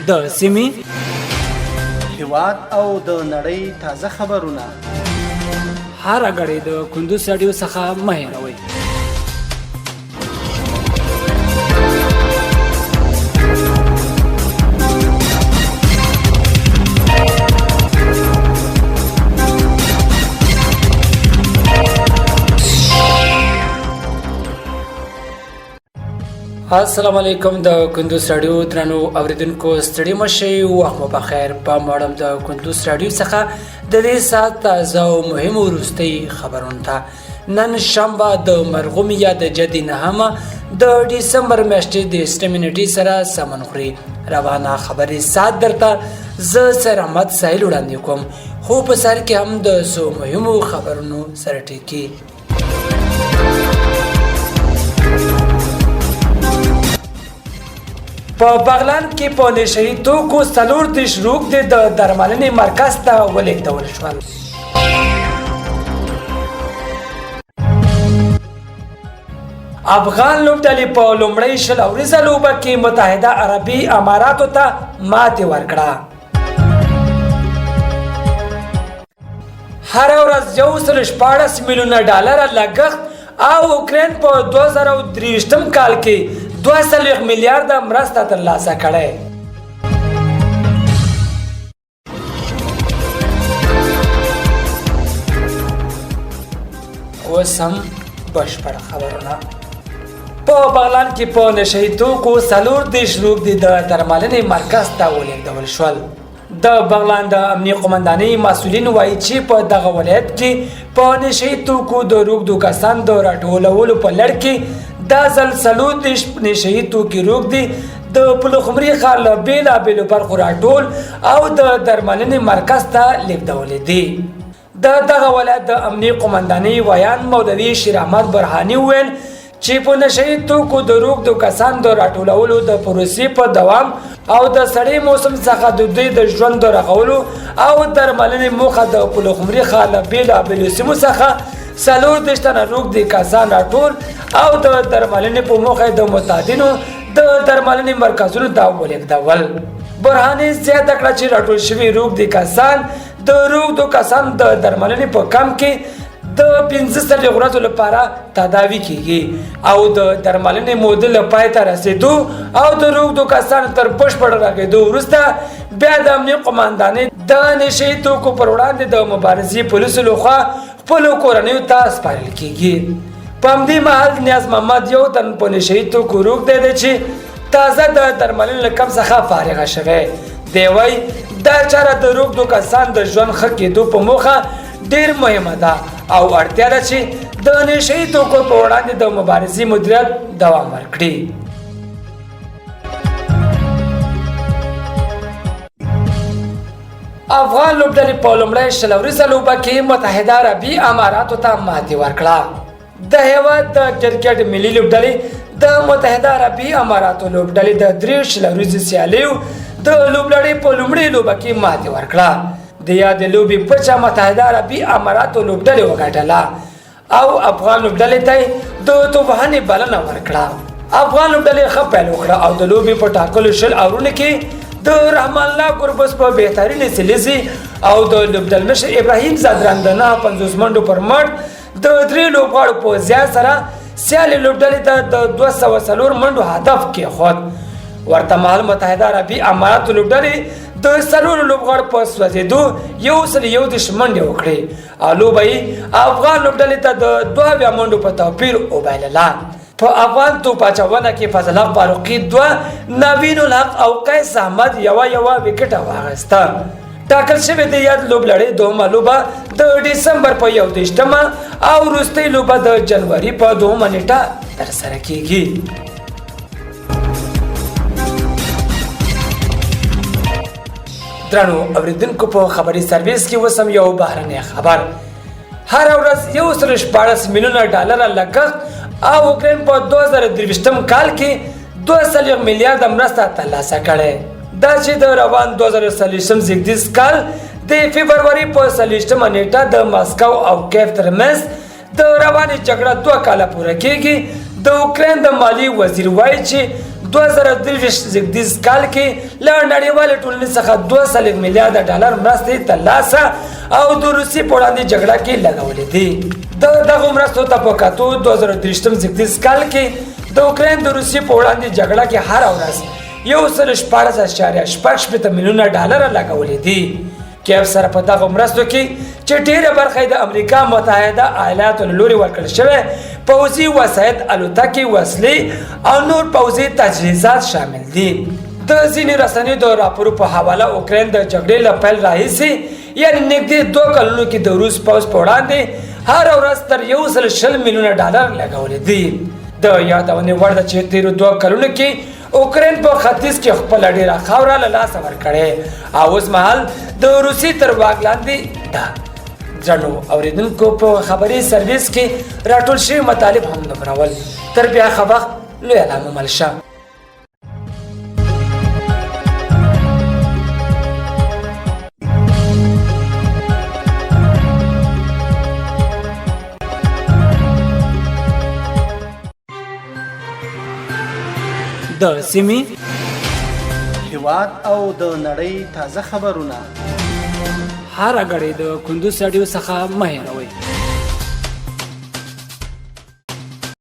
د سیمې هیواد او د نړۍ تازه خبرونه هر غړي د کندوز رادیو څخه مه هېروئ. السلام علیکم. د کندوز رادیو درنو اوریدونکو ستړي مشئ، وخت مو بخیر. په مړم د کندوز رادیو څخه د دې ساعت تازه او مهم وروستي خبرونه ته نن شنبه د مرغوم یا د جدي نهمه د ډسمبر میاشتې د سټمینټي سره سمون خوري. روانه خبري سات درته زه سر احمد سایل وړاندې کوم، خو په سر کې هم د سو مهمو خبرونو سره ټکی. په بغلان کې په نشهي توکو 40 روغ د درملنې مرکز ته ولېږدول شول. افغان لوبډلې په لومړۍ شل اوریزه لوبه کې متحده عربي اماراتو ته ماتې ورکړه. هر ورځ 114 میلیونه ډالر لګښت او اوکرين په 2023 کال کې 2 میلیارډ مرسته ترلاسه کړې. اوس هم بشپړ خبرونه. په بغلان کې په نشهي توکو 40 روغ د درملنې مرکز ته ولېږدول شول. د بغلان د امنیه قومندانۍ مسؤلین وایي چې په دغه ولایت کې په نشهي توکو د روغ کسان د راټولولو په لړ کې دا ځل 40 نشهي توکي روغ دي د پلخمري ښار له بېلابېلو برخو راټول او د درملنې مرکز ته لېږدولې دي. د دغه ولایت د امنیه قومندانۍ ویان مولوي شیر احمد برهاني وویل چې په نشهي توکو د روغ کسان د راټولولو د پروسې په دوام او د سړې موسم څخه د دوی د ژوند د رغولو او درملنې موخه د پلخمري ښار له بېلابېلو سیمو څخه 40 تنه روغ کسان راټول او د درملنې په موخه د متعددو د درملنې مرکزونو ته ولېږدول. برهاني زیاته کړه چې راټول شوي روغ کسان د روغ کسان د درملنې په کم کې د 15 ورځو لپاره تداوی کیږي او د درملنې موده له پای ته رسیدو او د روغ کسانو تر بشپړ رغېدو وروسته بیا د امنیه قومندانۍ د نشهي توکو پر وړاندې د مبارزې پولیسو لخوا خپلو کورنیو ته سپارل کیږي. په همدې مهال نیاز محمد یو تن په نشهي توکو روغ دی چې تازه د درملنې له کم څخه فارغه شوی دی. وایي دا چاره د روغ کسان د ژوند ښه کېدو په موخه ډېر مهمه ده او اړتیا ده چې د نشهي توکو په وړاندې د مبارزې مدیریت دوام ورکړي. افغان لوبډلې په لومړۍ شل اوریزه لوبه کې متحده عربي اماراتو ته ماتې ورکړه. د هېواد د کرکټ ملي لوبډلې د متحده عربي اماراتو لوبډلې د 3 شل اوریزې سیالیو د لوبلړۍ په لومړۍ لوبه کې ماتې ورکړه. د یادې لوبې پچه متحده عربي اماراتو لوبډلې وګټله او افغان لوبډلې ته د توبهنې بلنه ورکړه. افغان لوبډلې ښه پیل وکړه او د لوبې په ټاکلو شل اورونو کې د رحمان الله ګربز په بهترینې سلیزې او د لوبډلمشر ابراهیم زادران د 50 منډو پر مټ د 3 لوبغاړو په زیات سره سیالي لوبډلې ته د 204 منډو هدف کېښود. ورته مهال متحده عربي اماراتو لوبډلې د 4 لوبغاړو په سوځېدو 111 منډې وکړې او لوبه یې افغان لوبډلې ته د 2 منډو په توپیر وبایلله. په افغان توپ اچونه کې فضل حق فاروقي 2، نوین الحق او قیس احمد یو وکټه واخیسته. ټاکل شوې د یاد لوبلړۍ دومره لوبه د ډسمبر په 21 او وروستۍ لوبه د جنوري په 2 نیټه ترسره کیږي. درنو اوریدونکو په خبري سرویس کې وسم یو بهرنی خبر. هر ورځ 114 میلیونه ډالر لګښت او اوکرين په 2023 کال کې 2 میلیارډ مرسته ترلاسه کړې. دا چې د روان 2023 زیږدیز کال د فبرवरी په 30 نیټه د ماسکو او کیف ترمنځ د روانې جګړه 2 کاله پوره کېږي. د اوکرين د مالی وزیر وایي چې 2023 زیږدیز کال کې له نړیوالې ټولنې څخه 2 میلیارډ ډالر مرستې ترلاسه او د روسیې په وړاندې جګړه کې لګولې دي. د دغو مرستو ته په کتو 2023 زیږدیز کال کې د اوکراین د روسیې په وړاندې جګړه کې هر ورځ 114.8 میلیونه ډالر لګولې دي. کیف سره په دغه مرستو کې چې ډېره برخه د امریکا متحده ایالاتو له لوري ورکړل شوې پوځي وسایط، الوتکې، وسلې او نور پوځي تجهیزات شامل دي. د ځینې رسنیو د راپورو په حواله اوکراین د جګړې له پیل راهیسې یعنې نږدې 2 کلونو کې د روس پوځ په وړاندې هر ورځ تر 120 میلیونه ډالر لګولې دي. د یادونې وړ ده چې تېرو 2 کلونو کې اوکراین په ختیځ کې خپله ډېره خاوره له لاسه ورکړې او اوس مهال د روسیې تر واک لاندې ده. درنو اورېدونکو په خبري سرویس کې راټول شوي مطالب هم دومره ول. تر بیا ښه وخت، لوی الله مو مل شه. د سیمې، هیواد او د نړۍ تازه خبرونه هر غړی د کندوز رادیو څخه مه هېروئ.